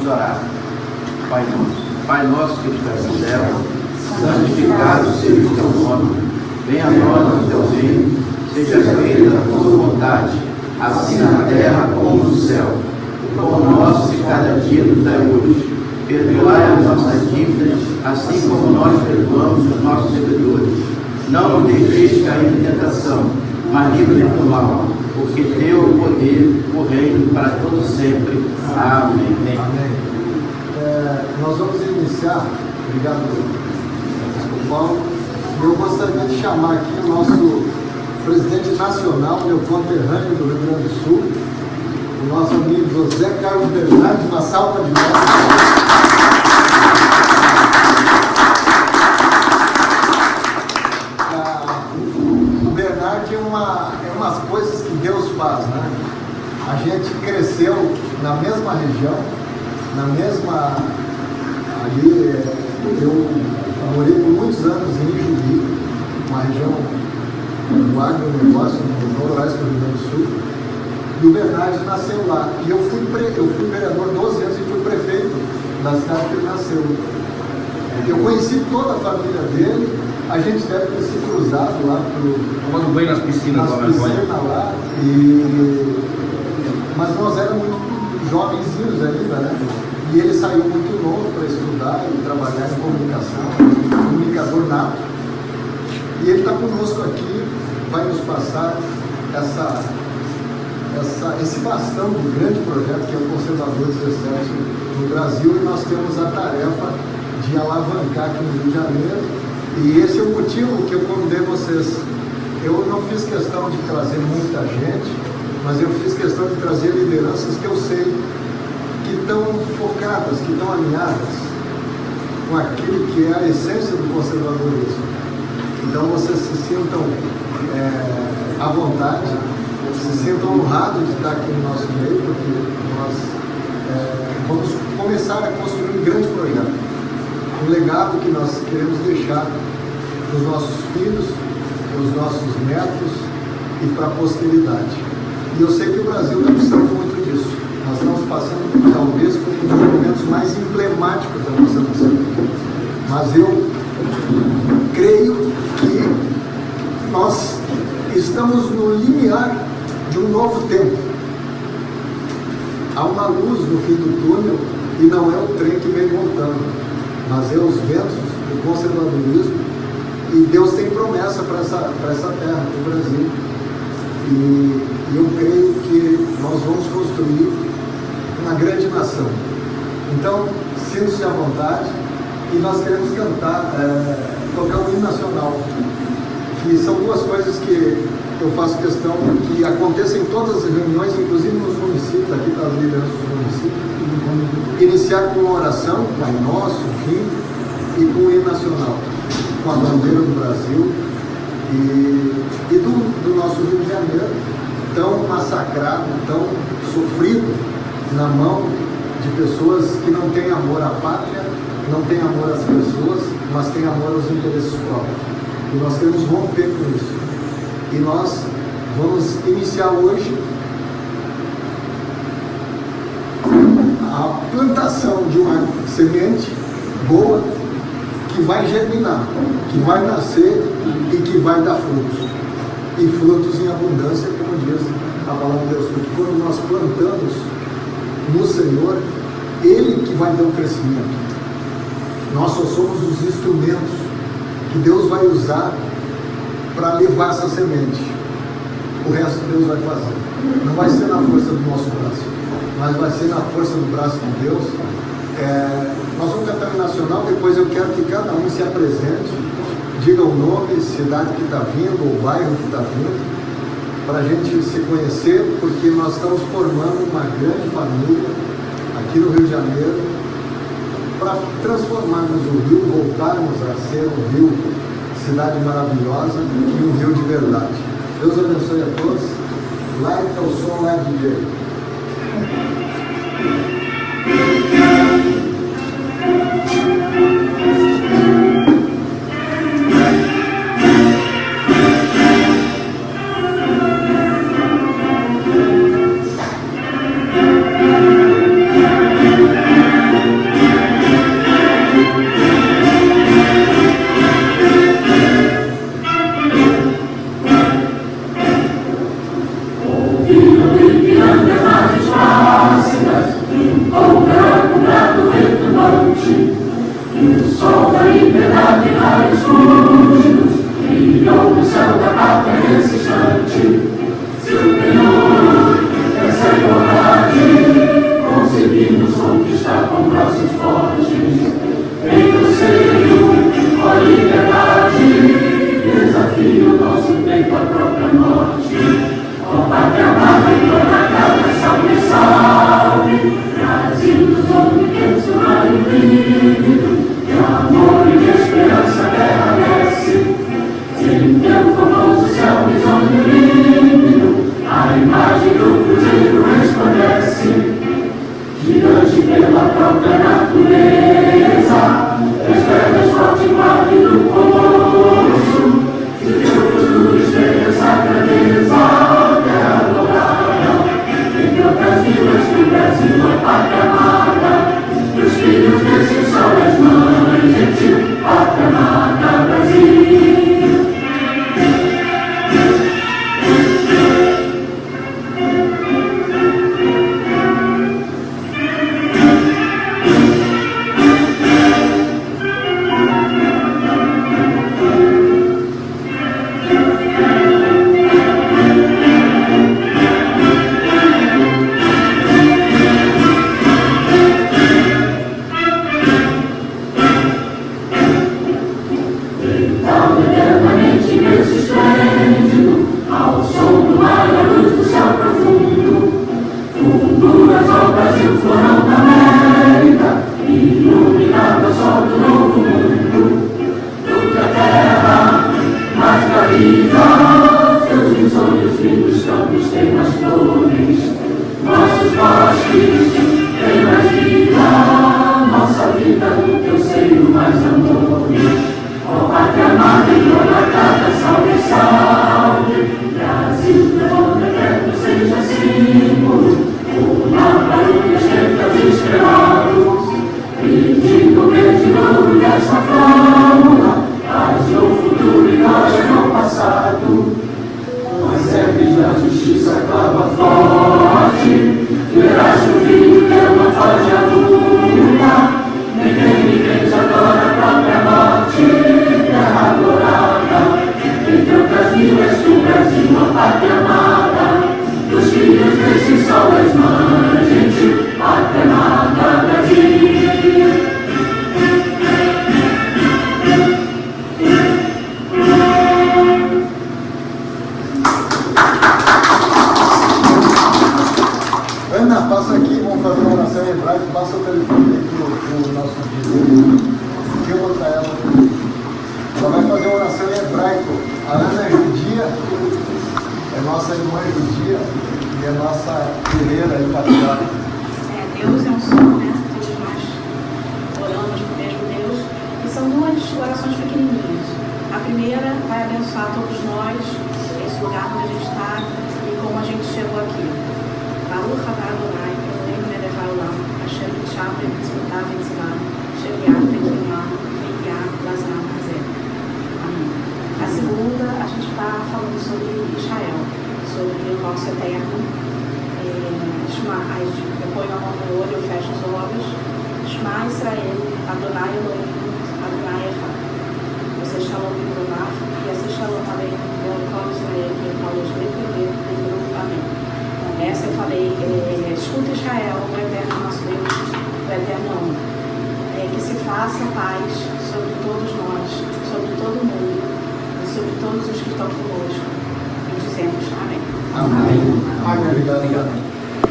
Vamos orar. Pai nosso que estás no céu, santificado seja o teu nome, venha a nós o teu reino, seja feita a tua vontade, assim na terra como no céu. O pão nosso de cada dia nos dai hoje. Perdoai as nossas dívidas, assim como nós perdoamos os nossos devedores. Não nos deixeis cair em tentação, mas livre-nos do mal, porque teu o poder, o reino para todos sempre. Amém. Amém. Nós vamos iniciar, obrigado, Bispo Paulo. Eu gostaria de chamar aqui o nosso presidente nacional, meu conterrâneo do Rio Grande do Sul, o nosso amigo José Carlos Bernardes, uma salva de palmas. O Bernardo é umas coisas que Deus faz, né? A gente cresceu na mesma região, na mesma. Ali, eu morei por muitos anos em Ijuí, uma região do agronegócio, no noroeste do Rio Grande do Sul, e o Bernardo nasceu lá. E eu fui vereador 12 anos e fui prefeito da cidade que ele nasceu. Eu conheci toda a família dele, a gente deve ter se cruzado lá tomando banho nas piscinas lá, mas nós éramos muito jovenzinhos ainda, né? E ele saiu muito novo para estudar e trabalhar em comunicação, comunicador nato. E ele está conosco aqui, vai nos passar esse bastão do grande projeto que é o Conservadores do Exército no Brasil, e nós temos a tarefa de alavancar aqui no Rio de Janeiro. E esse é o motivo que eu convidei vocês. Eu não fiz questão de trazer muita gente, mas eu fiz questão de trazer lideranças que eu sei que estão focadas, que estão alinhadas com aquilo que é a essência do conservadorismo. Então vocês se sintam à vontade, se sintam honrados de estar aqui no nosso meio, porque nós vamos começar a construir um grande projeto, um legado que nós queremos deixar para os nossos filhos, para os nossos netos e para a posteridade. E eu sei que o Brasil está precisando muito disso. Nós estamos passando, talvez, por um dos momentos mais emblemáticos da nossa nação. Mas eu creio que nós estamos no limiar de um novo tempo. Há uma luz no fim do túnel e não é o trem que vem voltando, mas é os ventos do conservadorismo. E Deus tem promessa para essa terra, para o Brasil. E eu creio que nós vamos construir uma grande nação. Então, sinta-se à vontade, e nós queremos tocar o hino nacional, que são duas coisas que eu faço questão que aconteçam em todas as reuniões, inclusive nos municípios, aqui das lideranças dos municípios. Iniciar com uma oração, Pai Nosso, Filho, e com o hino nacional, com a bandeira do Brasil e do nosso Rio de Janeiro, tão massacrado, tão sofrido na mão de pessoas que não têm amor à pátria, não têm amor às pessoas, mas têm amor aos interesses próprios. E nós queremos romper com isso. E nós vamos iniciar hoje a plantação de uma semente boa que vai germinar, que vai nascer e que vai dar frutos. E frutos em abundância, como diz a palavra de Deus. Porque quando nós plantamos no Senhor, Ele que vai dar o crescimento. Nós só somos os instrumentos que Deus vai usar para levar essa semente. O resto Deus vai fazer. Não vai ser na força do nosso braço, mas vai ser na força do braço de Deus. Nós vamos cantar o nacional, depois eu quero que cada um se apresente, diga o nome, cidade que está vindo, ou bairro que está vindo, para a gente se conhecer, porque nós estamos formando uma grande família aqui no Rio de Janeiro, para transformarmos o Rio, voltarmos a ser um Rio, cidade maravilhosa e um Rio de verdade. Deus abençoe a todos. Like o som, like DJ.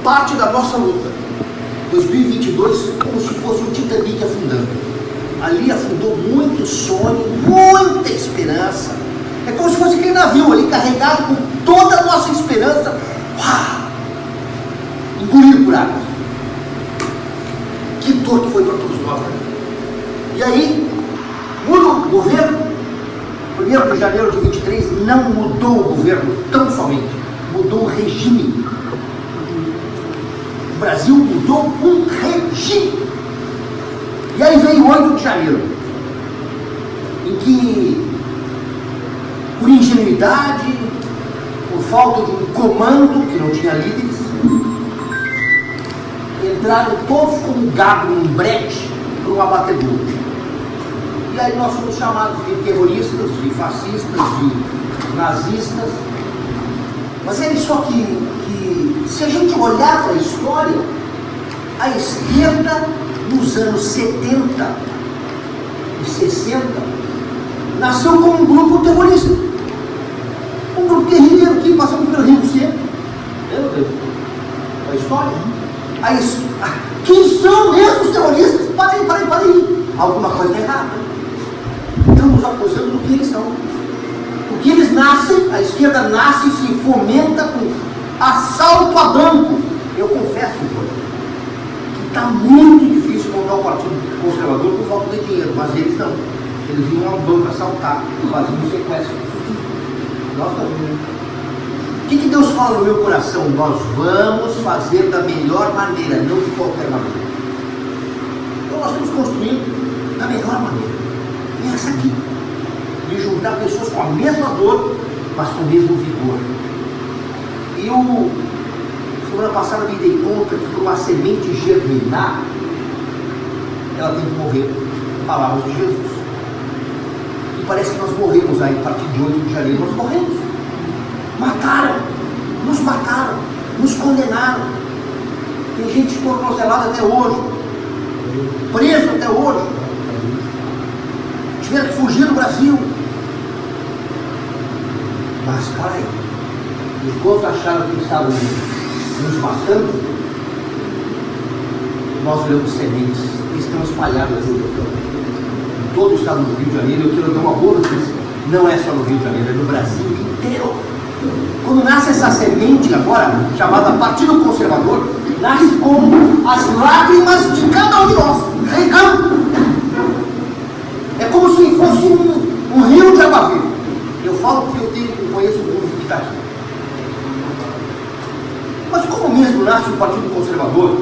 Parte da nossa luta. 2022 como se fosse um Titanic afundando. Ali afundou muito sonho, muita esperança. É como se fosse aquele navio ali carregado com toda a nossa esperança, engolido por água. Que dor que foi para todos nós, né? E aí, muda o governo. 1º de janeiro de 23 não mudou o governo tão somente, mudou o regime. O Brasil mudou um regime. E aí veio 8 de janeiro, em que, por ingenuidade, por por falta de um comando que não tinha líderes, entraram todos como gado num brete para um abatedouro. E aí nós fomos chamados de terroristas, de fascistas, de nazistas. Mas é só que se a gente olhar para a história, a esquerda nos anos 70 e 60 nasceu como um grupo terrorista. Um grupo guerrilheiro que passamos pelo Rio Centro. Meu Deus. A história. Quem são mesmo os terroristas? Parem. Alguma coisa errada. Estamos acusando do que eles são. Porque eles nascem, a esquerda nasce e se fomenta com assalto a banco. Eu confesso que está muito difícil montar o Partido Conservador por falta de dinheiro, mas eles não. Eles iam ao banco assaltar, faziam um sequestro. Nós também. O que Deus fala no meu coração? Nós vamos fazer da melhor maneira, não de qualquer maneira. Então nós estamos construindo da melhor maneira. E essa aqui. De juntar pessoas com a mesma dor, mas com o mesmo vigor. E eu, semana passada, me dei conta que para uma semente germinar, ela tem que morrer. Palavras de Jesus. E parece que nós morremos aí, a partir de 8 de janeiro, nós morremos. Mataram, nos condenaram. Tem gente tornozelada até hoje, preso até hoje. Tiveram que fugir do Brasil. Mas para aí, enquanto acharam que estavam nos matando, nós olhamos sementes que estão espalhadas em todo o estado do Rio de Janeiro. Eu quero dar uma boa notícia: não é só no Rio de Janeiro, é no Brasil inteiro. Quando nasce essa semente agora, chamada Partido Conservador, nasce como as lágrimas de cada um de nós, regando. É como se fosse um rio de água viva. Eu falo porque eu conheço o mundo que está aqui. Mas como mesmo nasce o Partido Conservador,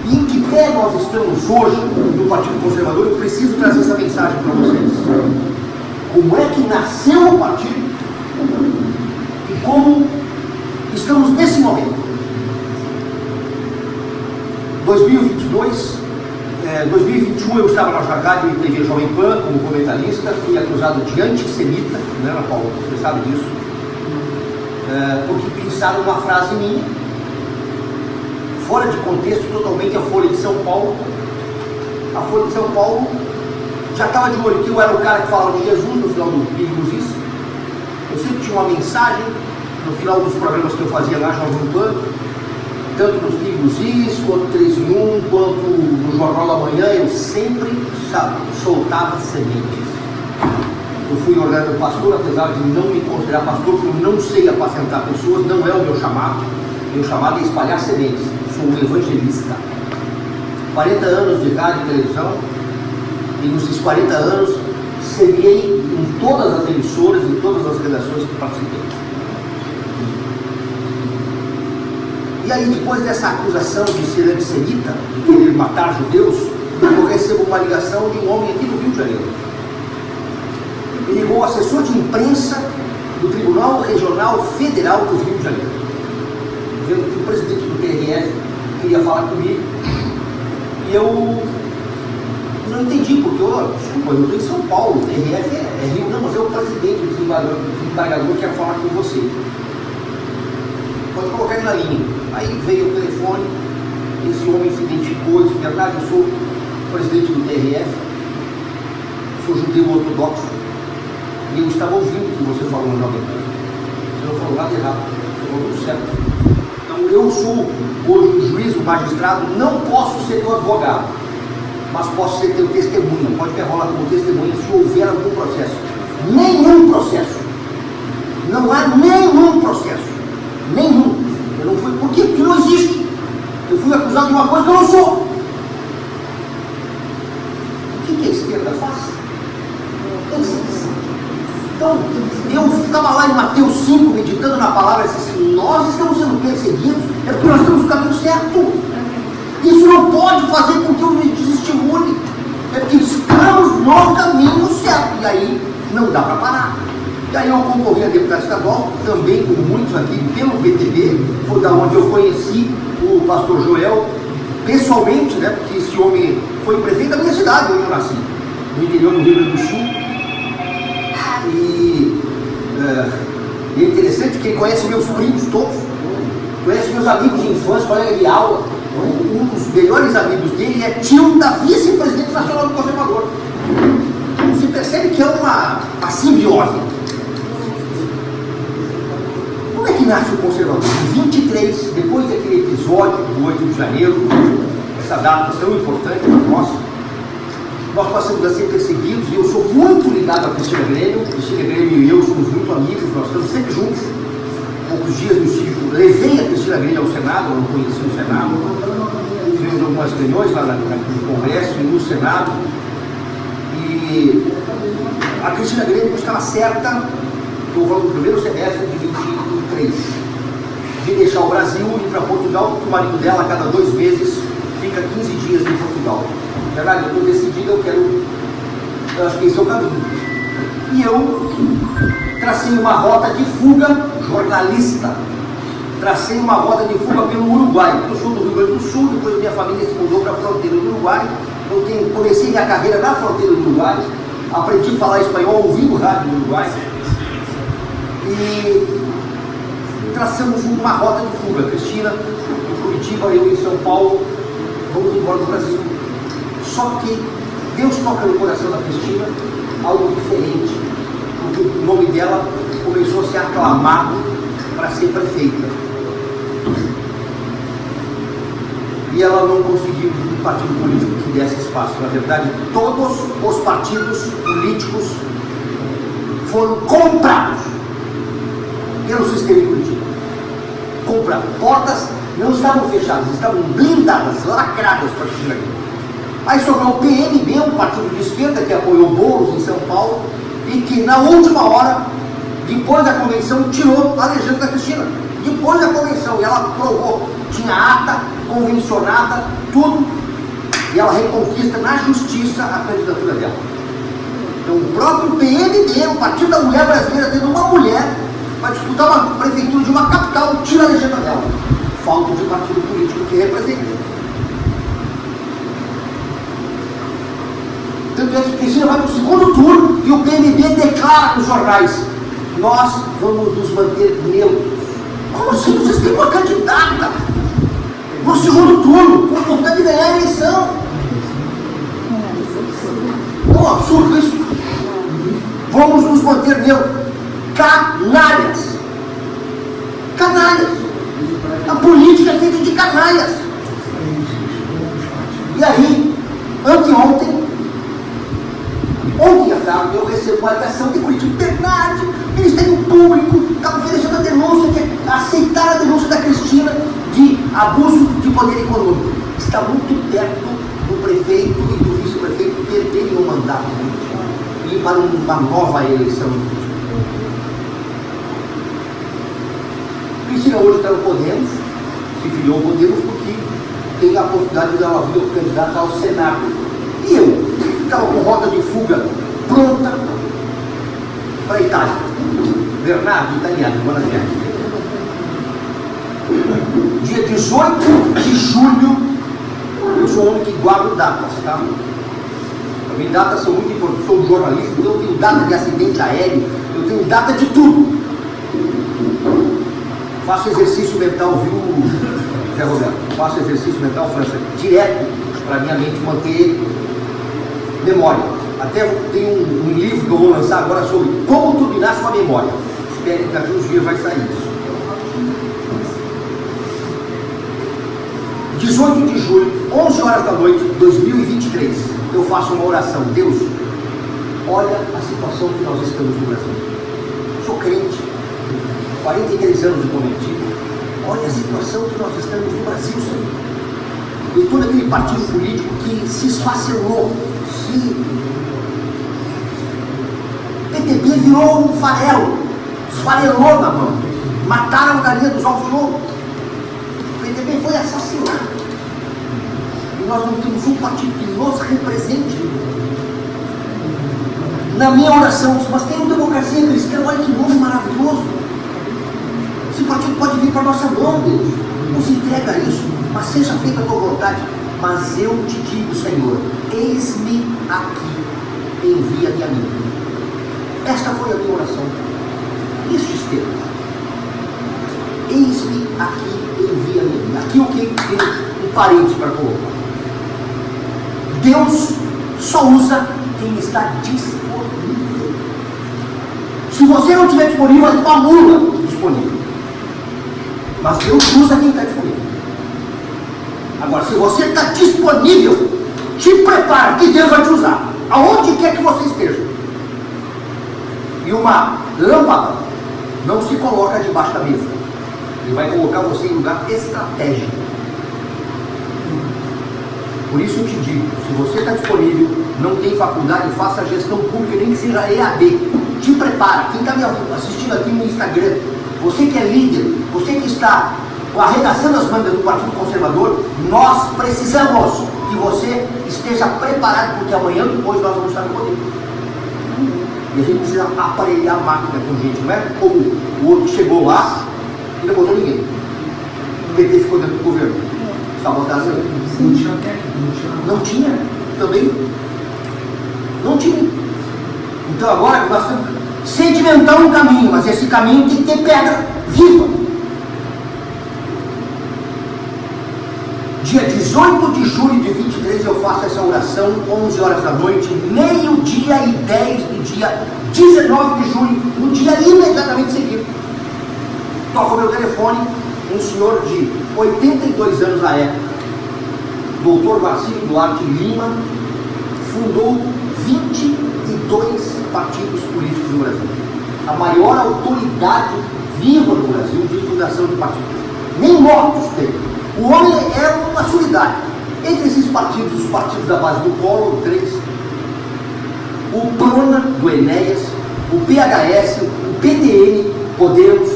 e em que pé nós estamos hoje no Partido Conservador, eu preciso trazer essa mensagem para vocês. Como é que nasceu o partido e como estamos nesse momento. 2021 eu estava na Rádio e TV Jovem Pan como comentarista, fui acusado de antissemita, né, Ana Paula? Você sabe disso? Porque pensaram uma frase minha, fora de contexto totalmente. A Folha de São Paulo já estava de olho que eu era o cara que falava de Jesus no final do Bíblia Isso. Eu sempre tinha uma mensagem no final dos programas que eu fazia lá, Jovem Pan, tanto nos Bíblios, quanto 3 em 1, quanto no Jornal da Manhã. Eu sempre soltava sementes. Eu fui ordenado pastor, apesar de não me considerar pastor, porque eu não sei apacentar pessoas, não é o meu chamado. Meu chamado é espalhar sementes. Sou um evangelista. 40 anos de rádio e televisão, e nesses 40 anos semeei em todas as emissoras e todas as redações que participei. E aí, depois dessa acusação de ser antissemita, de querer matar judeus, eu recebo uma ligação de um homem aqui do Rio de Janeiro. Ele ligou o assessor de imprensa do Tribunal Regional Federal do Rio de Janeiro, dizendo que o presidente do TRF queria falar comigo. E eu não entendi, porque desculpa, eu estou em São Paulo, o TRF é Rio, não, mas é o presidente, o desembargador quer falar com você. Pode colocar ele na linha. Aí veio o telefone, esse homem se identificou, disse: verdade, eu sou o presidente do TRF, sou judeu ortodoxo, e eu estava ouvindo o que você falou no Jovem Pan. Você não falou nada errado, você falou tudo certo. Então eu sou hoje o juiz, o magistrado, não posso ser teu advogado, mas posso ser teu testemunha. Pode me rolar como testemunha se houver algum processo. Nenhum processo. Não há nenhum processo. Nenhum. Eu não fui. Por quê? Porque não existe. Eu fui acusado de uma coisa que eu não sou. O que a esquerda faz? Então, eu ficava lá em Mateus 5, meditando na palavra, e disse assim: nós estamos sendo perseguidos, é porque nós estamos no caminho certo. Isso não pode fazer com que eu me desestimule. É porque estamos no caminho certo. E aí não dá para parar. E aí eu concorri a deputado estadual, também com muitos aqui, pelo PTB, foi da onde eu conheci o pastor Joel, pessoalmente, né, porque esse homem foi prefeito da minha cidade, onde eu nasci, no interior do Rio Grande do Sul. E é interessante que ele conhece meus primos todos, conhece meus amigos de infância, colega de aula. Um dos melhores amigos dele é tio da vice-presidente nacional do Conservador. Então você percebe que é uma simbiose. Como é que nasce o Conservador? Em 23, depois daquele episódio do 8 de janeiro, essa data tão importante para nós passamos a ser perseguidos, e eu sou muito ligado a Cristina Grêmio. Cristina Grêmio e eu somos muito amigos, nós estamos sempre juntos. Poucos dias no Chico, levei a Cristina Grêmio ao Senado, eu não conheci o Senado, fizemos algumas reuniões lá no Congresso e no Senado, e a Cristina Grêmio estava certa, estou falando do primeiro semestre de 23, de deixar o Brasil e ir para Portugal, porque o marido dela a cada 2 meses fica 15 dias em Portugal. Na verdade, eu estou decidida, eu acho que esse é o caminho. E eu tracei uma rota de fuga jornalista. Tracei uma rota de fuga pelo Uruguai. Eu sou do Rio Grande do Sul, depois minha família se mudou para a fronteira do Uruguai. Eu comecei minha carreira na fronteira do Uruguai, aprendi a falar espanhol ouvindo rádio do Uruguai. E traçamos uma rota de fuga. Cristina em Curitiba, eu em São Paulo, vamos embora do Brasil. Só que Deus toca no coração da Cristina algo diferente, porque o nome dela começou a ser aclamado para ser prefeita. E ela não conseguiu um partido político que desse espaço. Na verdade, todos os partidos políticos foram comprados pelo sistema político. Comprados. Portas não estavam fechadas, estavam blindadas, lacradas para Cristina Grêmio. Aí sobrou o PMB, um partido de esquerda que apoiou Boulos em São Paulo, e que na última hora, depois da convenção, tirou a legenda da Cristina. Depois da convenção, e ela provou, tinha ata, convencionada, tudo, e ela reconquista na justiça a candidatura dela. Então o próprio PMB, o Partido da Mulher Brasileira, tendo uma mulher para disputar uma prefeitura de uma capital, tira a legenda dela. Falta de partido político que representa. Tanto é que Cristina vai para o segundo turno e o PMB declara nos jornais: nós vamos nos manter neutros. Como assim? Vocês têm uma candidata no segundo turno, com vontade de ganhar a eleição. É um absurdo isso. Vamos nos manter neutros. Canalhas. Canalhas. A política é feita de canalhas. E aí, ontem à tarde eu recebo uma ligação de Curitiba: Bernardi, Ministério Público está oferecendo a denúncia, aceitar a denúncia da Cristina de abuso de poder econômico. Está muito perto do prefeito e do vice-prefeito perderem o mandato e ir para uma nova eleição. Cristina hoje está no Podemos, se filiou ao Podemos porque tem a possibilidade de ela vir candidata ao Senado. E eu estava com rota de fuga pronta para a Itália. Bernardo, italiano, buona viagem. Dia 18 de julho, eu sou um homem que guardo datas, tá? Para mim, datas são muito importantes. Sou jornalista, então eu tenho data de acidente aéreo, eu tenho data de tudo. Faço exercício mental, viu, Zé Roberto? Faço exercício mental, França, direto, para minha mente manter memória. Até tem um livro que eu vou lançar agora sobre como turbinar sua memória. Esperem que daqui uns dias vai sair isso. 18 de julho, 11 horas da noite, 2023, eu faço uma oração. Deus, olha a situação que nós estamos no Brasil. Sou crente, 43 anos de convertido. Olha a situação que nós estamos no Brasil, Senhor. E todo aquele partido político que se esfacelou, PTB virou um farelo, esfarelou na mão, mataram a galinha dos ovos de ouro. O PTB foi assassinado. E nós não temos um partido que nos represente. Na minha oração, mas tem um Democracia Cristã, olha que nome maravilhoso. Esse partido pode vir para a nossa mão, Deus. Nos entrega isso, mas seja feita a tua vontade. Mas eu te digo, Senhor, eis-me aqui, envia-me a mim. Esta foi a minha oração. Estes termos. Eis-me aqui, envia-me a mim. Aqui o que tem um parente para colocar. Deus só usa quem está disponível. Se você não estiver disponível, vai ter uma mula disponível. Mas Deus usa quem está disponível. Agora, se você está disponível, te prepara, que Deus vai te usar, aonde quer que você esteja. E uma lâmpada não se coloca debaixo da mesa. Ele vai colocar você em lugar estratégico. Por isso eu te digo, se você está disponível, não tem faculdade, faça a gestão pública, nem que seja EAD. Te prepara. Quem está me assistindo aqui no Instagram, você que é líder, você que está arregaçando as mangas do Partido Conservador, nós precisamos que você esteja preparado, porque amanhã depois nós vamos estar no poder. E a gente precisa aparelhar a máquina com gente, não é como o outro que chegou lá e não botou ninguém. O PT ficou dentro do governo. Sabotagem. Não tinha também. Não tinha. Então agora nós temos que sedimentar um caminho, mas esse caminho tem que ter pedra viva. Dia 18 de julho de 23 eu faço essa oração, 11 horas da noite, meio-dia e 10 do dia 19 de julho, no dia imediatamente seguinte. Toca o meu telefone, um senhor de 82 anos na época, doutor Marcílio Duarte Lima, fundou 22 partidos políticos no Brasil. A maior autoridade viva no Brasil de fundação de partidos. Nem mortos tem. O homem é uma sumidade. Entre esses partidos, os partidos da base do Collor, 3, o PRONA, do Enéas, o PHS, o PTN, Podemos,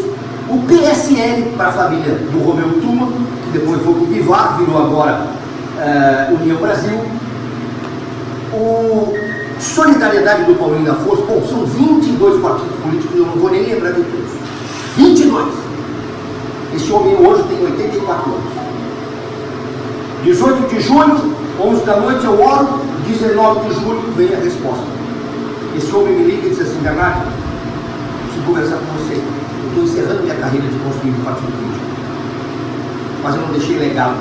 o PSL, para a família do Romeu Tuma, que depois foi para o Bivar, virou agora União Brasil, o Solidariedade do Paulinho da Força. Bom, são 22 partidos políticos, eu não vou nem lembrar de todos. 22. Esse homem hoje tem 84 anos. 18 de julho, 11 da noite eu oro, 19 de julho vem a resposta. Esse homem me liga e diz assim: Bernardo, preciso conversar com você. Eu estou encerrando minha carreira de construir um partido político, mas eu não deixei legado.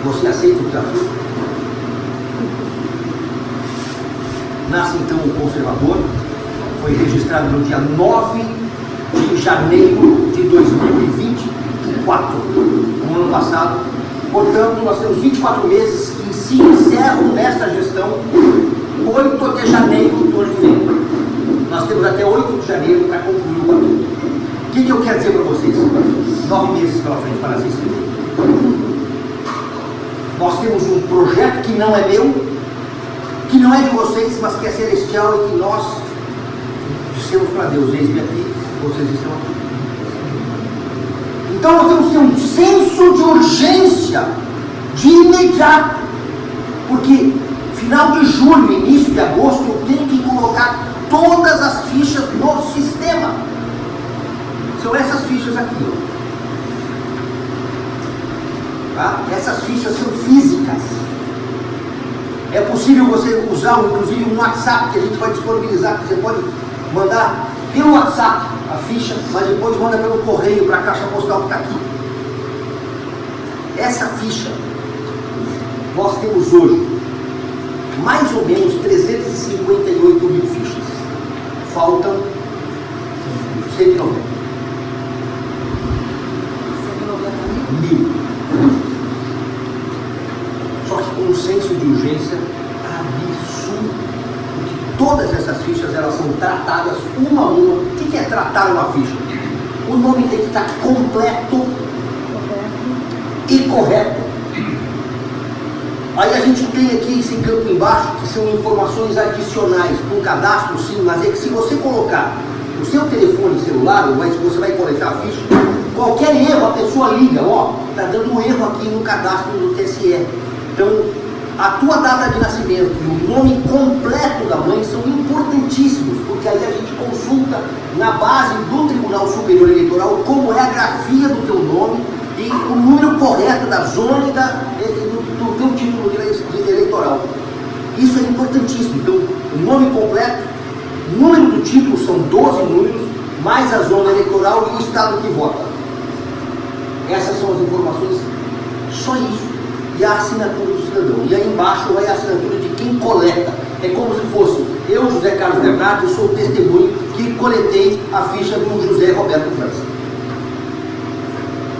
Você aceita o desafio? Nasce então o Conservador, foi registrado no dia 9 de janeiro de 2024, no ano passado. Portanto, nós temos 24 meses que se encerram nesta gestão, 8 de janeiro do ano que vem. Nós temos até 8 de janeiro para concluir o partido. O que eu quero dizer para vocês? 9 meses pela frente para se inscrever. Nós temos um projeto que não é meu, que não é de vocês, mas que é celestial e que nós dissemos para Deus: eis-me aqui, vocês estão aqui. Então nós temos que ter um senso de urgência, de imediato, porque final de julho, início de agosto, eu tenho que colocar todas as fichas no sistema. São essas fichas aqui, ó. Tá? Essas fichas são físicas. É possível você usar, inclusive, um WhatsApp que a gente vai disponibilizar, que você pode mandar pelo WhatsApp a ficha, mas depois manda pelo correio para a caixa postal que está aqui. Essa ficha, nós temos hoje mais ou menos 358 mil fichas. Faltam 190 mil. Só que com um senso de urgência absurdo, porque todas essas fichas elas são tratadas uma a uma. O que é tratar uma ficha? O nome tem que estar completo e correto. Aí a gente tem aqui esse campo embaixo, que são informações adicionais, um cadastro sim, mas é que se você colocar o seu telefone celular, mas você vai coletar a ficha, qualquer erro a pessoa liga, ó, está dando um erro aqui no cadastro do TSE. Então, a tua data de nascimento e o nome completo da mãe são importantíssimos, porque aí a gente consulta na base do Tribunal Superior Eleitoral como é a grafia do teu nome e o número correto da zona e do teu título eleitoral. Isso é importantíssimo. Então, o nome completo, o número do título são 12 números, mais a zona eleitoral e o estado que vota. Essas são as informações, só isso. E a assinatura do cidadão. E aí embaixo vai a assinatura de quem coleta. É como se fosse eu, José Carlos Bernardo, eu sou o testemunho que coletei a ficha do José Roberto França.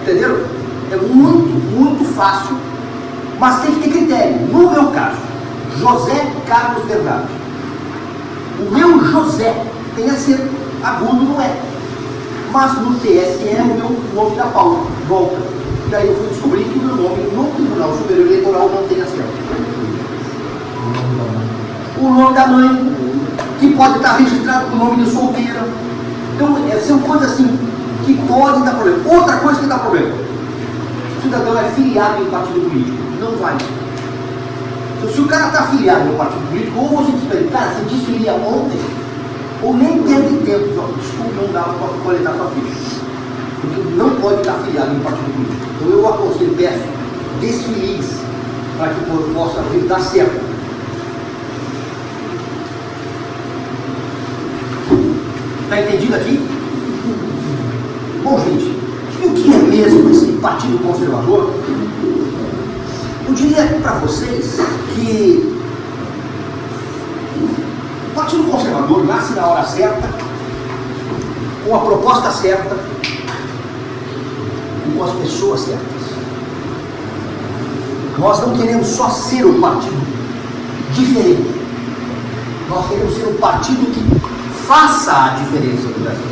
Entenderam? É muito fácil, mas tem que ter critério. No meu caso, José Carlos Bernardo. O meu José tem acento agudo, não é. Mas no TSE o meu nome da Paula volta. E aí eu fui descobrir que o meu nome no Tribunal Superior Eleitoral não tem acento. O nome da mãe, que pode estar registrado com o nome de solteira. Então, são coisas assim que podem dar problema. Outra coisa que dá problema: o cidadão é filiado em partido político. Não vale. Então, se o cara está filiado em um partido político, ou você diz, cara, você desfilia ontem, ou nem teve tempo, desculpa, não dá para coletar sua ficha. Porque não pode estar filiado em um partido político. Então eu aconselho, peço, desfilis para que possa dar certo. Está entendido aqui? Bom, gente, e o que é mesmo esse Partido Conservador? Eu diria para vocês que o Partido Conservador nasce na hora certa, com a proposta certa, e com as pessoas certas. Nós não queremos só ser um partido diferente, nós queremos ser um partido que faça a diferença do Brasil.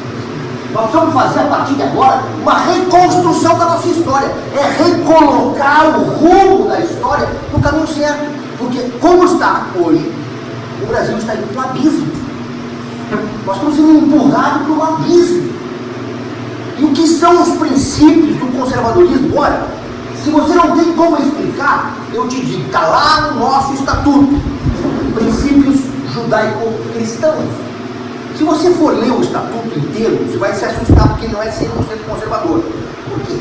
Nós precisamos fazer a partir de agora uma reconstrução da nossa história, é recolocar o rumo da história no caminho certo, porque como está hoje, o Brasil está indo para um abismo. Nós estamos sendo empurrados para um abismo. E o que são os princípios do conservadorismo? Olha, se você não tem como explicar, eu te digo, está lá no nosso estatuto, princípios judaico-cristãos. Se você for ler o estatuto inteiro, você vai se assustar porque ele não é 100% conservador. Por quê?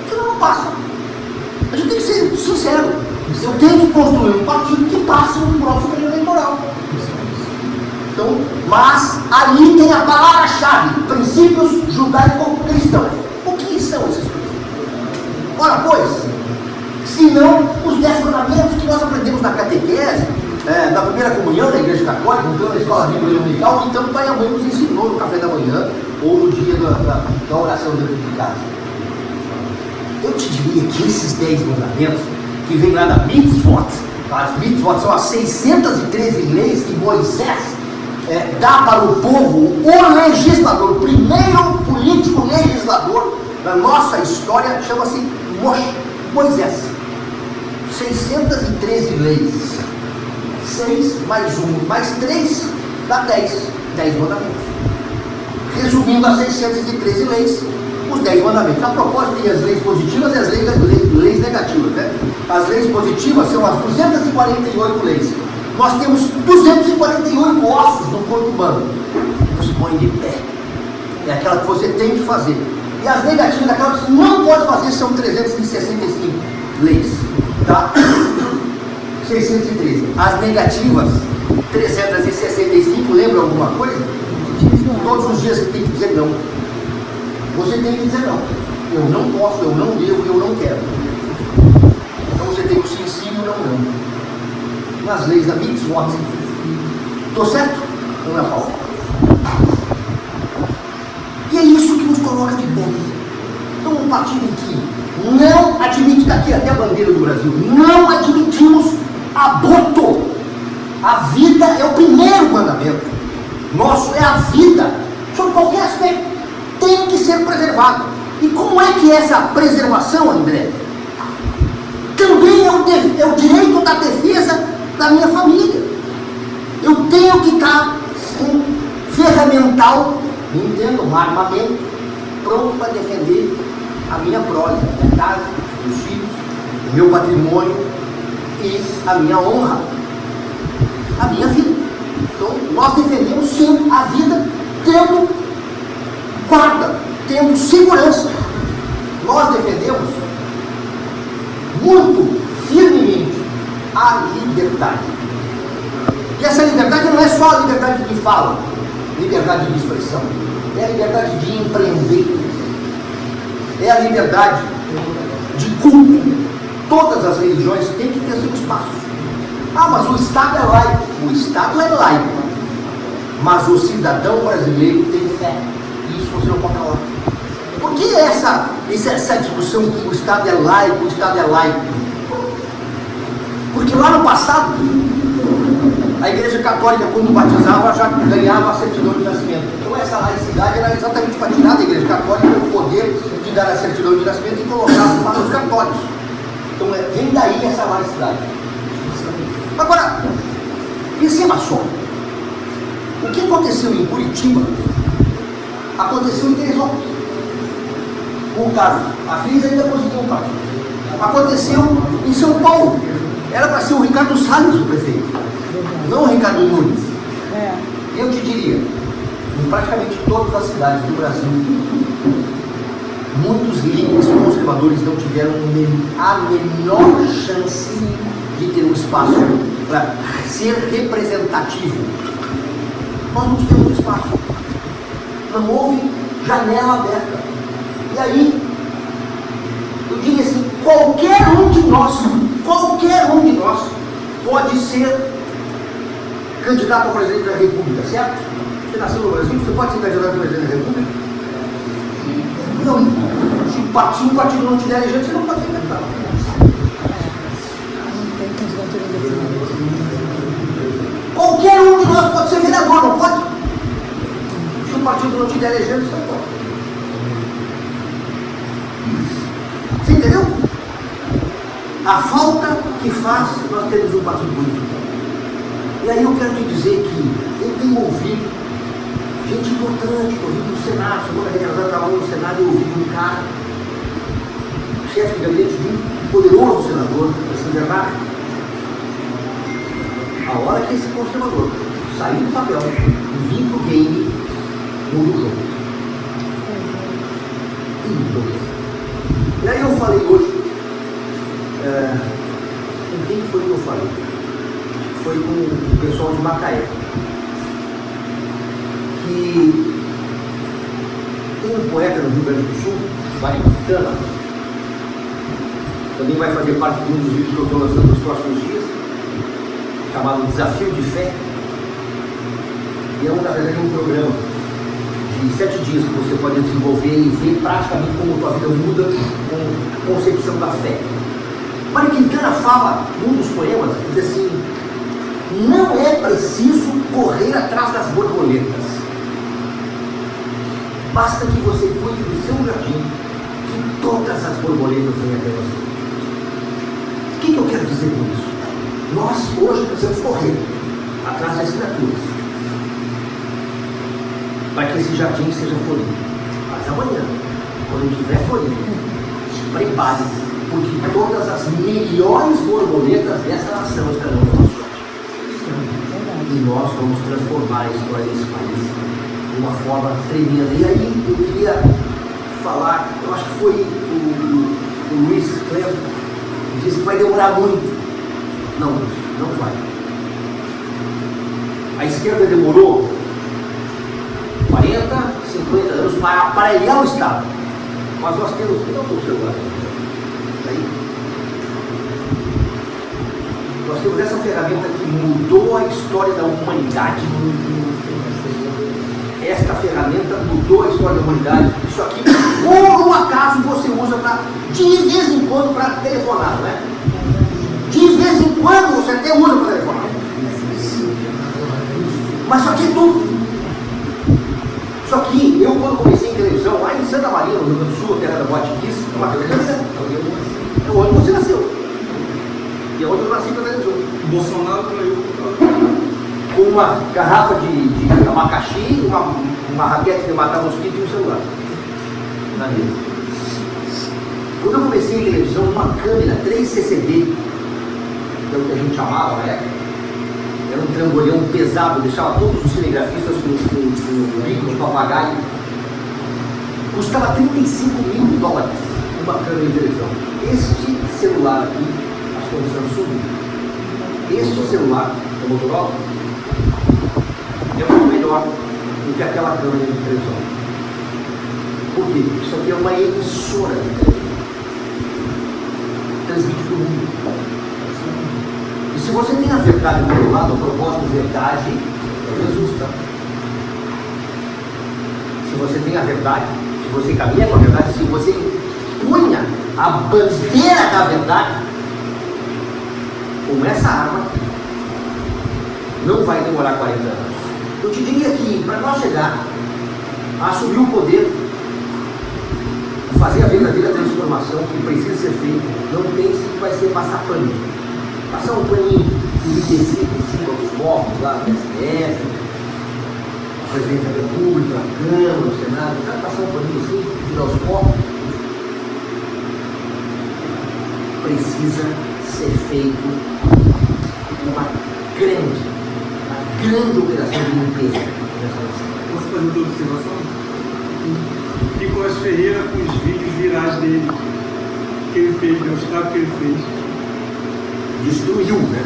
Porque não passa. A gente tem que ser sincero. Eu tenho que construir um partido que passe no próximo período eleitoral. Então, mas ali tem a palavra-chave, princípios judaico-cristãos. O que são esses princípios? Ora, pois, se não os 10 mandamentos que nós aprendemos na catequese, na primeira comunhão da Igreja Católica, então na escola bíblica dominical, então o pai e a mãe nos ensinou no café da manhã ou no dia da oração dentro de casa. Eu te diria que esses 10 mandamentos que vem lá da Mitzvot, as Mitzvot são as 613 leis que Moisés dá para o povo, o legislador, o primeiro político legislador da nossa história, chama-se Moisés. 613 leis. 6 mais 1 mais 3 dá 10. 10 mandamentos. Resumindo as 613 leis, os 10 mandamentos. A propósito, tem as leis positivas e as leis negativas, né? As leis positivas são as 248 leis. Nós temos 248 ossos no corpo humano. Nos põe de pé. É aquela que você tem que fazer. E as negativas, aquelas que você não pode fazer, são 365 leis. Tá? 613. As negativas, 365, lembra alguma coisa? Todos os dias você tem que dizer não. Você tem que dizer não. Eu não posso, eu não devo, eu não quero. Então você tem o sim, sim e o não. Nas leis da Mitzvot. Estou certo? Não é Paulo? E é isso que nos coloca de pé. Então um partido em que não admite, está aqui até a bandeira do Brasil, não admitimos aborto. A vida é o primeiro mandamento. Nosso é a vida. Sobre qualquer aspecto. Tem que ser preservado. E como é que é essa preservação, André? Também é o direito da defesa da minha família. Eu tenho que estar com ferramental, entendo, um armamento, pronto para defender a minha prole, a minha casa, meus filhos, o meu patrimônio. e a minha honra, a minha vida. Então, nós defendemos sim a vida, tendo guarda, tendo segurança. Nós defendemos muito firmemente a liberdade. E essa liberdade não é só a liberdade de fala, liberdade de expressão, é a liberdade de empreender, é a liberdade de culto. Todas as religiões têm que ter seu espaço. Ah, mas o Estado é laico. O Estado é laico, mas o cidadão brasileiro tem fé. Isso você não pode falar. Por que essa discussão que o Estado é laico, o Estado é laico? Porque lá no passado, a Igreja Católica, quando batizava, já ganhava a certidão de nascimento. Então essa laicidade era exatamente para tirar da Igreja Católica o poder de dar a certidão de nascimento e colocar para os católicos. Então vem daí essa laicidade. Agora, perceba só, o que aconteceu em Curitiba aconteceu em Teresópolis. O caso, a Cris ainda conseguiu um caso. Aconteceu em São Paulo. Era para ser o Ricardo Salles o prefeito, não o Ricardo Nunes. Eu te diria, em praticamente todas as cidades do Brasil, muitos líderes conservadores não tiveram a menor chance de ter um espaço para ser representativo. Nós não temos um espaço. Não houve janela aberta. E aí, eu diria assim, qualquer um de nós pode ser candidato a presidente da República, certo? Você nasceu no Brasil, você pode ser candidato a presidente da República? Não. Se um partido não te der elegendo, você não pode ser candidato. Qualquer um de nós pode ser vereador, não pode? Se um partido não te der elegendo, você não pode. Você entendeu? A falta que faz nós termos um partido político. E aí eu quero te dizer que eu tenho ouvido gente importante, ouvido no Senado, semana retrasada estava no Senado e ouvido um cara, chefe de gabinete de um poderoso senador, Alessandro Bernardo. A hora que esse conservador sair do papel e vir para o game, muda o jogo. E aí eu falei hoje, com quem foi que eu falei? Foi com o pessoal de Macaé, que tem um poeta no Rio Grande do Sul, Mário Quintana, também vai fazer parte de um dos vídeos que eu estou lançando nos próximos dias, chamado Desafio de Fé, e na verdade um programa de 7 dias que você pode desenvolver e ver praticamente como a tua vida muda com a concepção da fé. Mário Quintana fala, num dos poemas, diz assim: não é preciso correr atrás das borboletas, basta que você cuide do seu jardim, que todas as borboletas vêm até você. O que eu quero dizer com isso? Nós hoje precisamos correr atrás das assinaturas, para que esse jardim seja florido. Mas amanhã, quando estiver florido, se prepare, porque todas as melhores borboletas dessa nação estarão no nosso jardim. E nós vamos transformar a história desse país de uma forma tremenda. E aí eu queria falar, eu acho que foi o Luiz Cleber, que disse que vai demorar muito. Não, não vai. A esquerda demorou 40, 50 anos para aparelhar o Estado. Mas nós temos, não estou celular. Nós temos essa ferramenta que mudou a história da humanidade. Esta ferramenta mudou a história da humanidade. Isso aqui, por um acaso, você usa de vez em quando para telefonar, não é? De vez em quando você até usa para telefonar. Mas isso aqui é tudo. Só que eu, quando comecei em televisão, lá em Santa Maria, no Rio Grande do Sul, terra da Boate Kiss, uma televisão, é onde você nasceu. E é onde eu nasci para televisão. Bolsonaro traiu com uma garrafa de abacaxi, uma raquete de matar mosquito e um celular na mesa. Quando eu comecei em televisão, uma câmera 3 CCD que é o que a gente chamava na época, era um trambolhão pesado, deixava todos os cinegrafistas com bico de papagaio. Custava $35.000 uma câmera de televisão. Este celular aqui, acho que é um Samsung, este celular, da Motorola, é muito melhor do que aquela câmera de televisão. Por quê? Isso aqui é uma emissora de televisão. Transmite para o mundo. E se você tem a verdade do teu lado, o propósito de verdade é Jesus, tá? Se você tem a verdade, se você caminha com a verdade, se você punha a bandeira da verdade, com essa arma, não vai demorar 40 anos. Eu te diria que para nós chegar a assumir o poder, fazer a verdadeira transformação que precisa ser feita, não pense que vai ser passar paninho. Passar um paninho umedecido em cima dos móveis lá do STF, o presidente da República, a Câmara, o Senado, vai passar um paninho assim, tirar os copos. Precisa ser feito uma grande operação de limpeza nessa nação. Posso fazer outra observação? Nicolas Ferreira, com os vídeos virais dele, que ele fez, o estado que ele fez. Destruiu, né?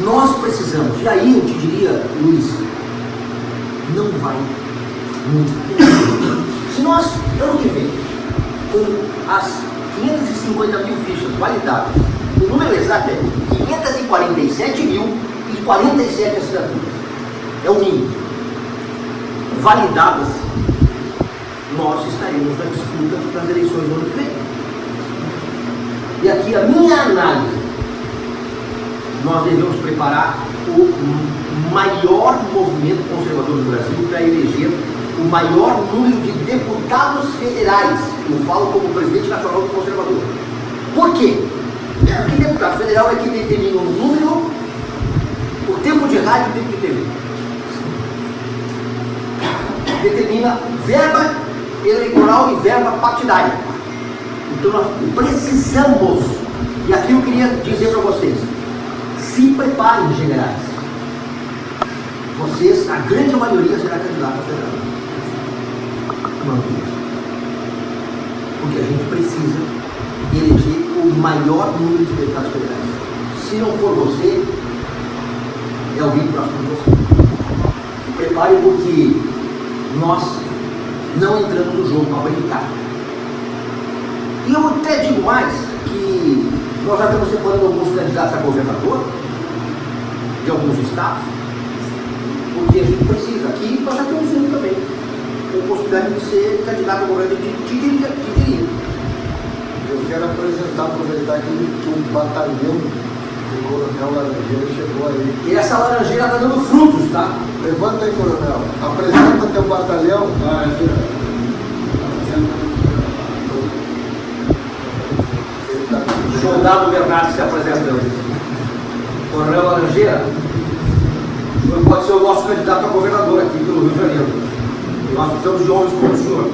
Nós precisamos, e aí eu te diria, Luiz, não vai muito. Se nós, ano que vem, com as 550 mil fichas validadas, o número exato é 547.047 assinaturas, é o mínimo, validadas, nós estaremos na disputa das eleições do ano que vem. E aqui a minha análise, nós devemos preparar o maior movimento conservador do Brasil para eleger o maior número de deputados federais. Eu falo como presidente nacional do conservador. Por quê? Porque deputado federal é que determina o número, o tempo de rádio e o tempo de TV. Determina verba eleitoral e verba partidária. Então nós precisamos, e aqui eu queria dizer para vocês, se preparem, generais. Vocês, a grande maioria será candidata a federal. Porque a gente precisa eleger o maior número de deputados federais. Se não for você, é alguém próximo de você. Se prepare, porque nós não entramos no jogo para brincar. E eu até digo mais que nós já estamos separando alguns candidatos a governador de alguns estados, porque a gente precisa. Aqui nós já temos um também, com possibilidade de ser candidato a governador de diria. Eu quero aproveitar que um batalhão do Coronel Laranjeira chegou aí. E essa laranjeira está dando frutos, tá? Levanta aí, Coronel. Apresenta teu batalhão. Soldado Bernardo se apresentando. Coronel Laranjeira, o senhor pode ser o nosso candidato a governador aqui pelo Rio de Janeiro. Nós precisamos de homens como o senhor.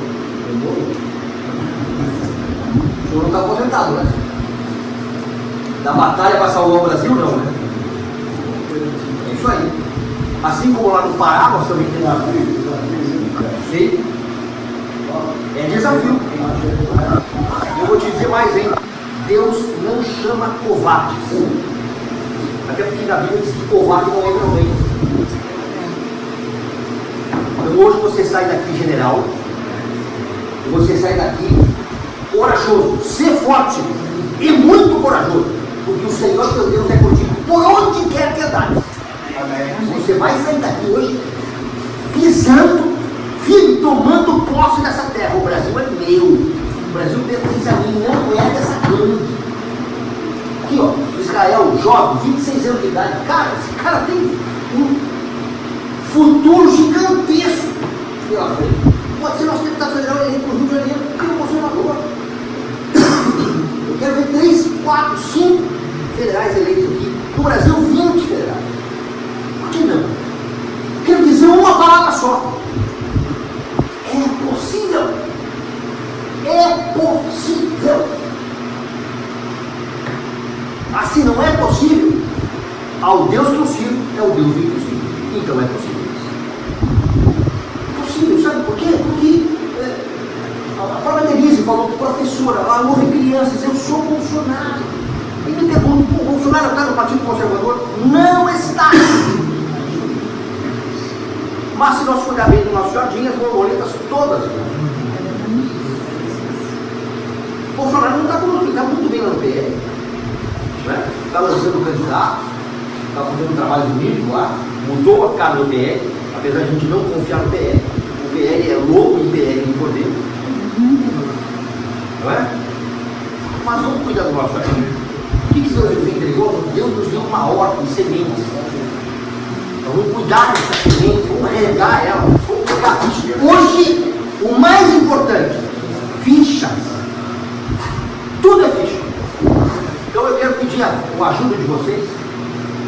O senhor não está aposentado, né? Da batalha para salvar o Brasil, não, né? É isso aí. Assim como lá no Pará, nós também temos. Sim. É desafio. Eu vou te dizer mais, hein? Deus não chama covardes. Até porque na Bíblia diz que covarde não entra no reino. Então hoje você sai daqui general, e você sai daqui corajoso, ser forte e muito corajoso, porque o Senhor teu Deus é contigo por onde quer que andares. Você vai sair daqui hoje pisando, firme, tomando posse dessa terra. O Brasil é meu, o Brasil pertence a mim, não é dessa gangue. Aqui ó, Israel, jovem, 26 anos de idade, cara, esse cara tem um futuro gigantesco pela frente. Pode ser nosso deputado federal eleito no Rio de Janeiro, porque é conservador. Eu quero ver 3, 4, 5 federais eleitos aqui. No Brasil, 20 federais. Por que não? Quero dizer uma palavra só. É possível. É possível. Assim não é possível. Ao Deus que eu sirvo é o Deus do impossível. Então é possível. É possível, sabe por quê? Porque a própria Denise falou, professora, lá houve crianças, eu sou Bolsonaro. E me pergunto, o Bolsonaro está no Partido Conservador? Não está! Mas se nós cuidar bem do nosso jardim, as borboletas todas. O Bolsonaro não está conosco, ele está muito bem lá no PL. Né? Está lançando candidato, está fazendo um trabalho bonito lá, mudou a cara do PL, apesar de a gente não confiar no PL. O PL é louco e o PL é em poder. Não é? Mas vamos cuidar do nosso jardim. O que Deus nos entregou? Deus nos deu uma horta de sementes. Então vamos cuidar dessa semente, vamos regar ela, vamos pegar ficha. Hoje, o mais importante, fichas. Tudo é ficha. Então eu quero pedir a ajuda de vocês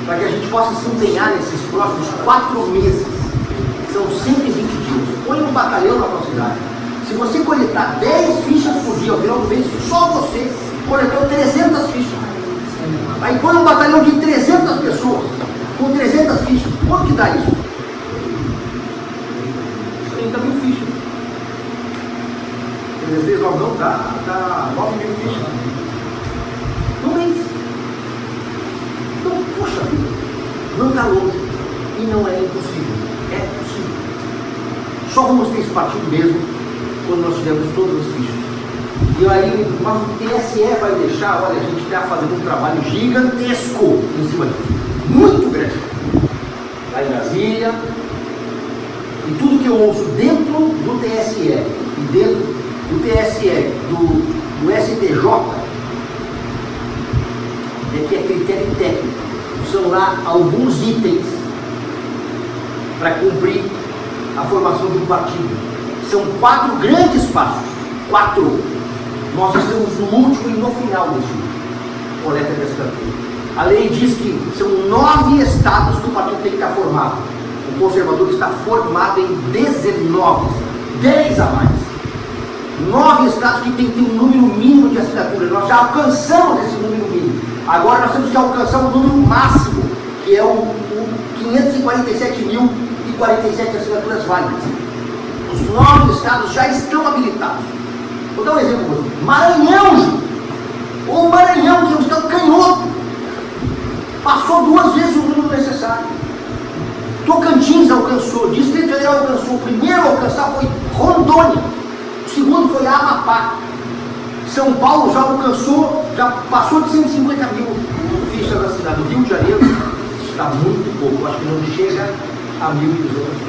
para que a gente possa se empenhar nesses próximos 4 meses. São 120 dias. Põe um batalhão na tua cidade. Se você coletar 10 fichas por dia ao final do mês, só você coletou 300 fichas. Aí põe um batalhão de 300 pessoas com 300 fichas. Quanto que dá isso? 30 mil fichas. 3 vezes não dá 9 mil fichas. No mês. Então, puxa vida, não está longe e não é impossível. É possível. Só vamos ter esse partido mesmo quando nós tivermos todas as fichas. E aí, mas o TSE vai deixar, olha, a gente está fazendo um trabalho gigantesco em cima disso. Muito grande. Lá em Brasília. E tudo que eu ouço dentro do TSE e dentro do TSE, do STJ, é que é critério técnico. São lá alguns itens para cumprir a formação de um partido. São 4 grandes passos. 4. Nós estamos no último e no final desse coleta de assinatura. A lei diz que são 9 estados que o partido tem que estar formado. O conservador está formado em 19, 10 a mais. 9 estados que tem que ter um número mínimo de assinaturas. Nós já alcançamos esse número mínimo. Agora nós temos que alcançar o número máximo, que é o 547.047 assinaturas válidas. Os 9 estados já estão habilitados. Vou dar um exemplo. Maranhão, o Maranhão, que é um estado canhoto, passou 2 vezes o número necessário. Tocantins alcançou, Distrito Federal alcançou. O primeiro a alcançar foi Rondônia, o segundo foi Amapá. São Paulo já alcançou, já passou de 150 mil fichas assinadas. O Rio de Janeiro está muito pouco, acho que não chega a 1.200 fichas.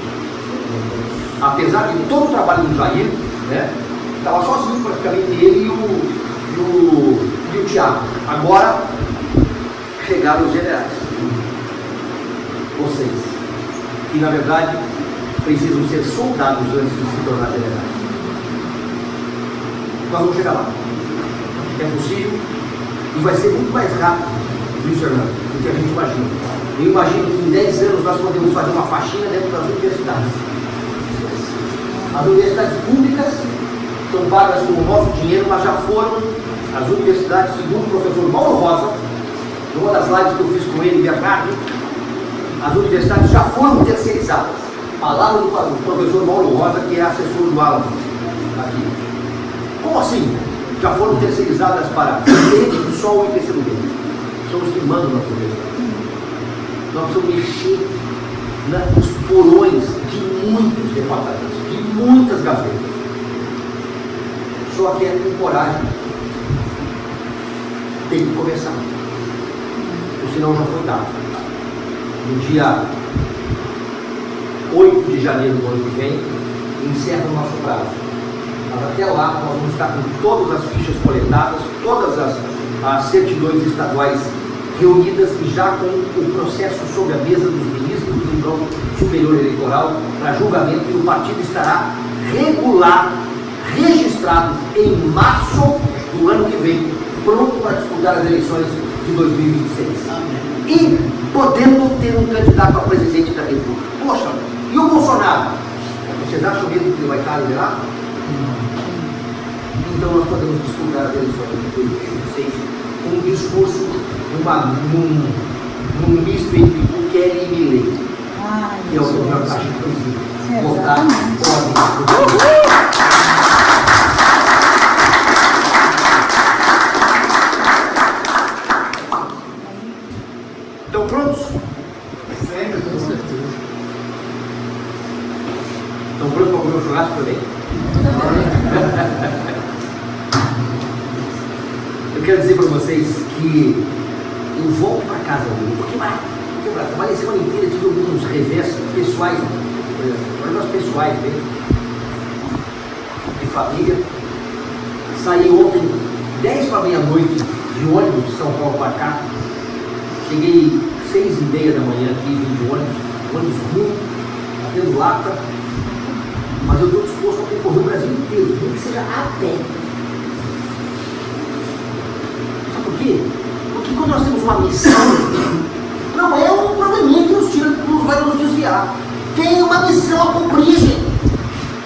Apesar de todo o trabalho do Jair, né, estava sozinho praticamente ele e o Thiago. Agora chegaram os generais. Vocês, que na verdade precisam ser soldados antes de se tornar generais. Nós vamos chegar lá. É possível e vai ser muito mais rápido, viu, Fernando, do que a gente imagina. Eu imagino que em 10 anos nós podemos fazer uma faxina dentro das universidades. As universidades públicas são pagas com o nosso dinheiro, mas já foram as universidades, segundo o professor Mauro Rosa, numa das lives que eu fiz com ele e Bernardo, as universidades já foram terceirizadas. Palavra do professor Mauro Rosa, que é assessor do Alan aqui. Como assim? Já foram terceirizadas para rede do Sol e PCdoB. São os que mandam na universidade. Nós precisamos mexer nos porões de muitos departamentos, de muitas gavetas. Só que é com coragem. Tem que começar. O sinal já foi dado. No dia 8 de janeiro do ano que vem, encerra o nosso prazo. Mas até lá nós vamos estar com todas as fichas coletadas, todas as certidões estaduais reunidas e já com o processo sobre a mesa dos ministros do Tribunal Superior Eleitoral para julgamento, e o partido estará regular, registrado em março do ano que vem, pronto para disputar as eleições de 2026. E podendo ter um candidato a presidente da República. Poxa, e o Bolsonaro? Vocês acham mesmo que ele vai estar liberado? Então nós podemos disputar as eleições de 2026 com um discurso, uma num misto entre o Kelly e Milley. Que é o que eu acho que eu votar podem. Estão prontos? Sempre, com certeza. Estão prontos para comer um churrasco também? Eu quero dizer para vocês que eu volto para casa hoje, porque trabalhei a semana inteira, tive alguns revés pessoais, problemas pessoais mesmo, de família. Saí ontem, 10 para meia-noite, de ônibus de São Paulo para cá. Cheguei 6h30 da manhã aqui, vim de ônibus ruim, batendo lata, mas eu estou disposto a percorrer o Brasil inteiro, nem que seja a pé. Sabe por quê? Porque quando nós temos uma missão, não é um probleminha que nos vai nos desviar. Tem uma missão a cumprir, gente.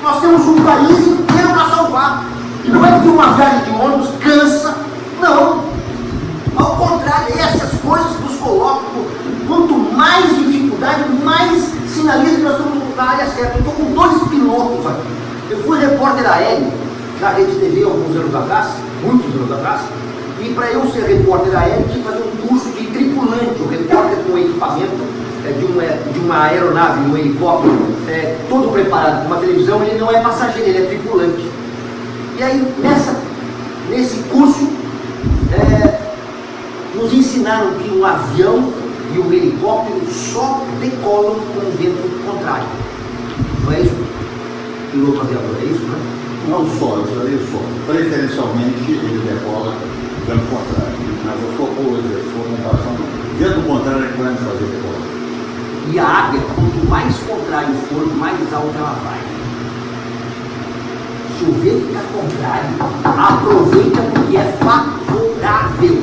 Nós temos um país inteiro para salvar. E não é que uma viagem de ônibus cansa, não. Ao contrário, essas coisas nos colocam, quanto mais dificuldade, mais sinaliza que nós estamos na área certa. Eu estou com 2 pilotos aqui. Eu fui repórter aéreo da Rede TV alguns anos atrás, muitos anos atrás, e para eu ser repórter aéreo tinha que fazer um curso de tripulante, o repórter com equipamento de uma aeronave, um helicóptero, todo preparado, uma televisão, ele não é passageiro, ele é tripulante. E aí, nesse curso, nos ensinaram que um avião e um helicóptero só decolam com o vento contrário. Não é isso? Piloto aviador, é isso, né? Não só, eu falei só. Preferencialmente ele decola vento contrário. Mas eu sou por comparação, vento contrário é que vai fazer decolar. E a águia, quanto mais contrário for, mais alto ela vai. Se o vento está contrário, aproveita porque é favorável.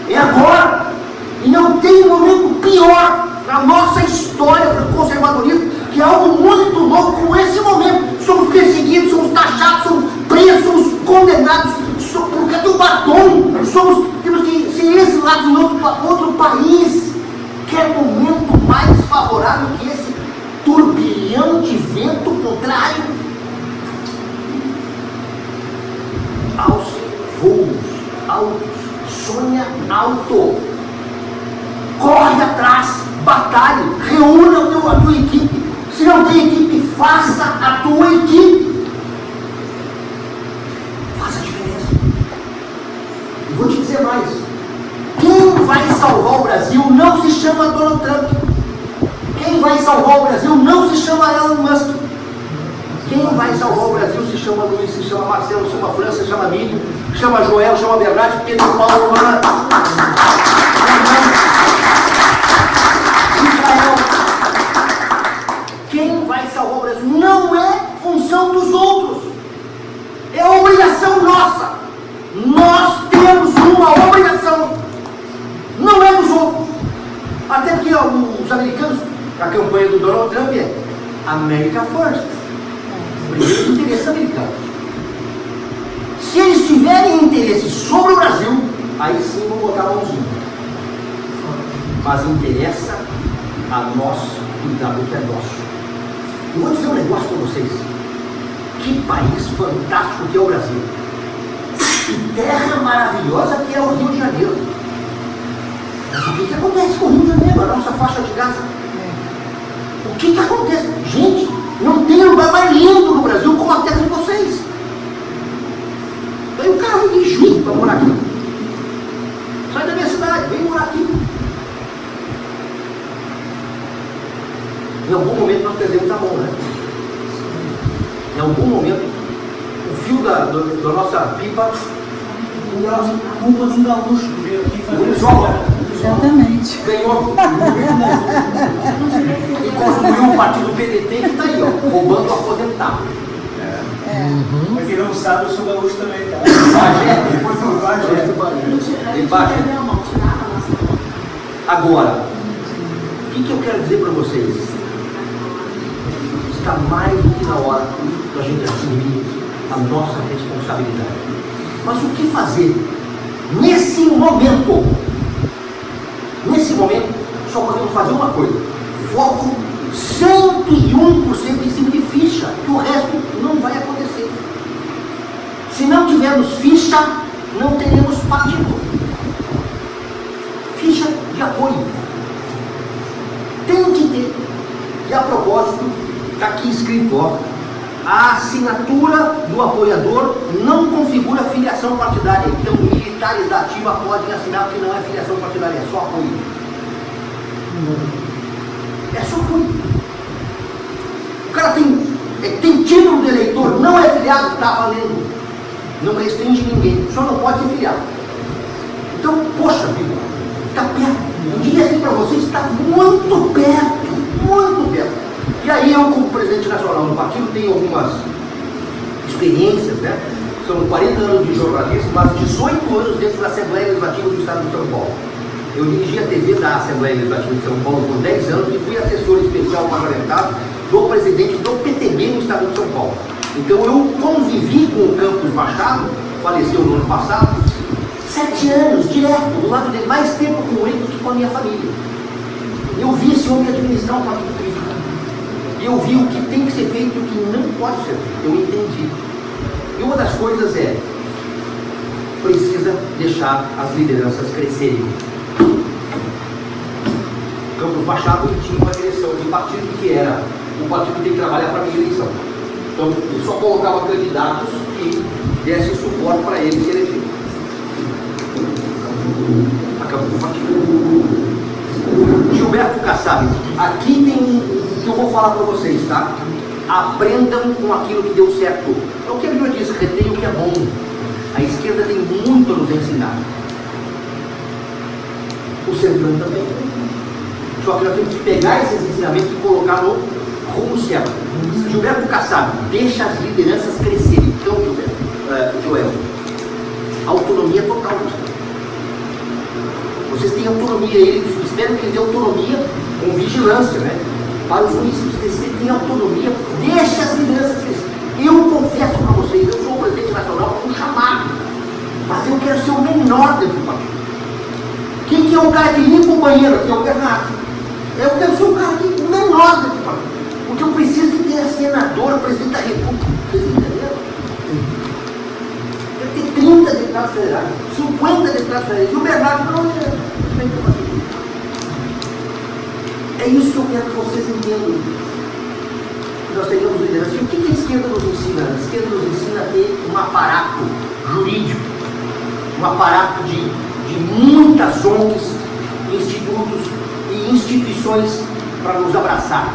É agora! E não tem momento pior na nossa história do conservadorismo, que é algo muito novo como esse momento. Somos perseguidos, somos taxados, somos presos, somos condenados por causa do batom. Temos que ser exilados em outro país. Quer momento mais favorável que esse turbilhão de vento contrário? Aos voos altos, sonha alto, corre atrás, batalhe, reúna a tua equipe. Se não tem equipe, faça a tua equipe. Faça a diferença. E vou te dizer mais. Quem vai salvar o Brasil não se chama Donald Trump. Quem vai salvar o Brasil não se chama Elon Musk. Quem vai salvar o Brasil se chama Luiz, se chama Marcelo, se chama França, se chama Mílio, se chama Joel, se chama Bernardo, Pedro, Paulo, Ana, Israel. Quem vai salvar o Brasil não é função dos outros. É obrigação nossa. Nós temos uma obrigação. Não é dos outros. Até porque os americanos, a campanha do Donald Trump é America First. Primeiro interesse americano. Se eles tiverem interesse sobre o Brasil, aí sim vão botar a mãozinha. Mas interessa a nós cuidar do que é nosso. Eu vou dizer um negócio para vocês. Que país fantástico que é o Brasil. Que terra maravilhosa que é o Rio de Janeiro. Mas o que acontece com o Rio de Janeiro, a nossa faixa de Gaza? O que acontece? Gente, não tem lugar mais lindo no Brasil como a terra de vocês. Daí o cara vem de Juiz para morar aqui. Sai da minha cidade, vem morar aqui. Em algum momento nós perdemos a mão, né? Em algum momento, o fio da nossa pipa, A culpa de um gaúcho que veio aqui fazer Exatamente. ganhou e construiu o partido PDT que está aí, ó, roubando o aposentado. Pra quem não sabe, eu sou gaúcho também, tá? Bagé. Depois do Bagé. Embaixo. Agora, o que eu quero dizer para vocês? Está mais do que na hora da gente assumir a nossa responsabilidade. Mas o que fazer nesse momento? nesse momento, só podemos fazer uma coisa: foco 101% em cima de ficha, que o resto não vai acontecer. Se não tivermos ficha, não teremos partido. Ficha de apoio. Tem que ter. E a propósito, está aqui escrito, ó, a assinatura do apoiador não configura filiação partidária. Então, militares da ativa podem assinar porque não é filiação partidária, é só apoio. É só apoio. O cara tem título de eleitor, não é filiado, está valendo. Não restringe ninguém, só não pode ser filiado. Então, poxa vida, está perto. Eu diria assim para vocês, está muito perto, muito perto. E aí eu, como presidente nacional do partido, tenho algumas experiências, né? São 40 anos de jornalismo, mas 18 anos dentro da Assembleia Legislativa do Estado de São Paulo. Eu dirigi a TV da Assembleia Legislativa de São Paulo por 10 anos e fui assessor especial parlamentar do presidente do PTB no Estado de São Paulo. Então eu convivi com o Campos Machado, faleceu no ano passado, 7 anos, direto, do lado dele, mais tempo com ele do que com a minha família. Eu vi esse homem administrar um partido político. E eu vi o que tem que ser feito e o que não pode ser feito. Eu entendi. E uma das coisas é, precisa deixar as lideranças crescerem. Campos Machado tinha uma direção de partido que era, o partido tem que trabalhar para a minha eleição. Então ele só colocava candidatos que dessem suporte para ele se eleger. Acabou o partido. Gilberto Kassab, aqui tem o que eu vou falar para vocês, tá? Aprendam com aquilo que deu certo. É o que a Bíblia diz, retém o que é bom. A esquerda tem muito a nos ensinar. O centrão também. Só que nós temos que pegar esses ensinamentos e colocar no rumo certo. Gilberto Kassab, deixa as lideranças crescerem. Então, Joel, autonomia total. Vocês têm autonomia, eles esperam que eles tenham autonomia com vigilância, né? Para os municípios, vocês têm autonomia, deixa as lideranças crescerem. Eu confesso para vocês, eu sou o presidente nacional com um chamado, mas eu quero ser o menor dentro do partido. Quem que é o cara que limpa o banheiro aqui? É o Bernardo. Eu quero ser o cara que o menor dentro do partido. Porque eu preciso que tenha senador, presidente da República. Vocês entenderam? Deve ter 30 deputados federais, 50 deputados federais. E o Bernardo não é. É isso que eu quero que vocês entendam. Nós tenhamos liderança. E o que a esquerda nos ensina? A esquerda nos ensina a ter um aparato jurídico, um aparato de muitas ONGs, institutos e instituições para nos abraçar,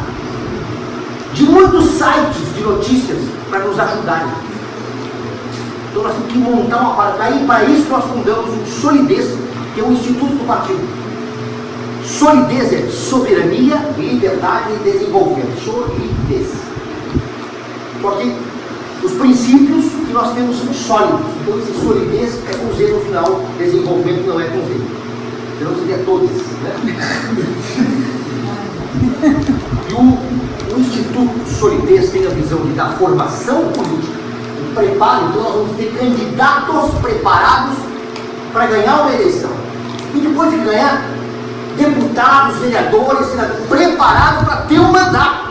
de muitos sites de notícias para nos ajudarem. Então nós temos que montar um aparato. Aí, para isso, nós fundamos o Solidez, que é o Instituto do Partido. Solidez é soberania, liberdade e desenvolvimento. Solidez. Porque os princípios que nós temos são sólidos. Então, esse solidez é com Z no final, desenvolvimento não é com Z. Então, seria todos, né? E o Instituto Solidez tem a visão de dar formação política, um preparo. Então, nós vamos ter candidatos preparados para ganhar uma eleição. E depois de ganhar, deputados, vereadores, senadores, preparados para ter um mandato.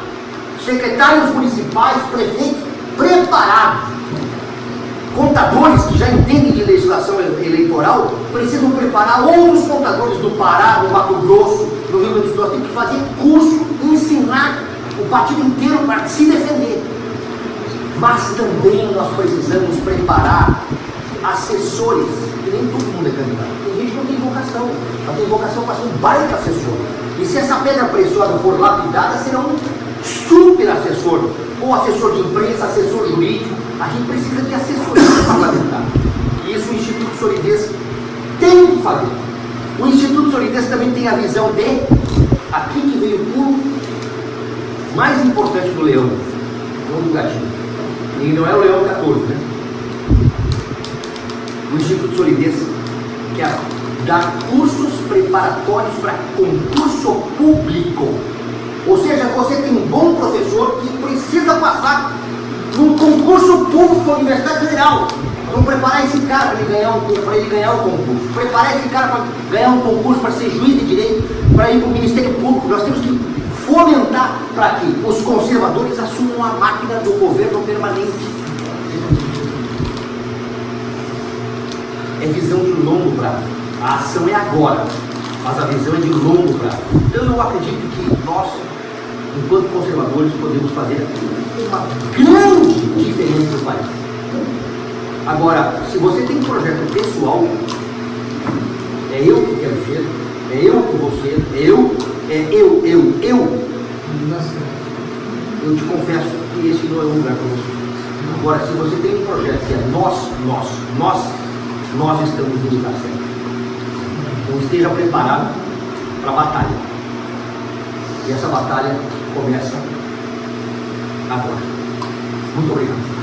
Secretários municipais, prefeitos, preparados. Contadores que já entendem de legislação eleitoral precisam preparar outros contadores do Pará, do Mato Grosso, do Rio Grande do Sul. Nós temos que fazer curso, ensinar o partido inteiro para se defender. Mas também nós precisamos preparar assessores, que nem todo mundo é candidato. Tem gente que não tem vocação, mas tem vocação para ser um baita assessor. E se essa pedra preciosa for lapidada, será um super assessor, ou assessor de imprensa, assessor jurídico. A gente precisa de assessoria parlamentar. E isso o Instituto Solidez tem que fazer. O Instituto Solidez também tem a visão de, aqui que veio o pulo mais importante do leão, não do gatinho. E não é o leão 14, né? O Instituto Solidez quer dar cursos preparatórios para concurso público. Ou seja, você tem um bom professor que precisa passar num concurso público da Universidade Federal. Vamos preparar esse cara para ele ganhar o concurso. Preparar esse cara para ganhar um concurso, para ser juiz de direito, para ir para o Ministério Público. Nós temos que fomentar para que os conservadores assumam a máquina do governo permanente. É visão de longo prazo. A ação é agora, mas a visão é de longo prazo. Então eu acredito que nós, enquanto conservadores, podemos fazer uma grande diferença no país. Agora, se você tem um projeto pessoal, é eu que quero ser, é eu que vou ser, eu te confesso que esse não é um lugar para você. Agora, se você tem um projeto que é nós estamos no lugar certo. Então esteja preparado para a batalha. E essa batalha começa agora. Muito obrigado.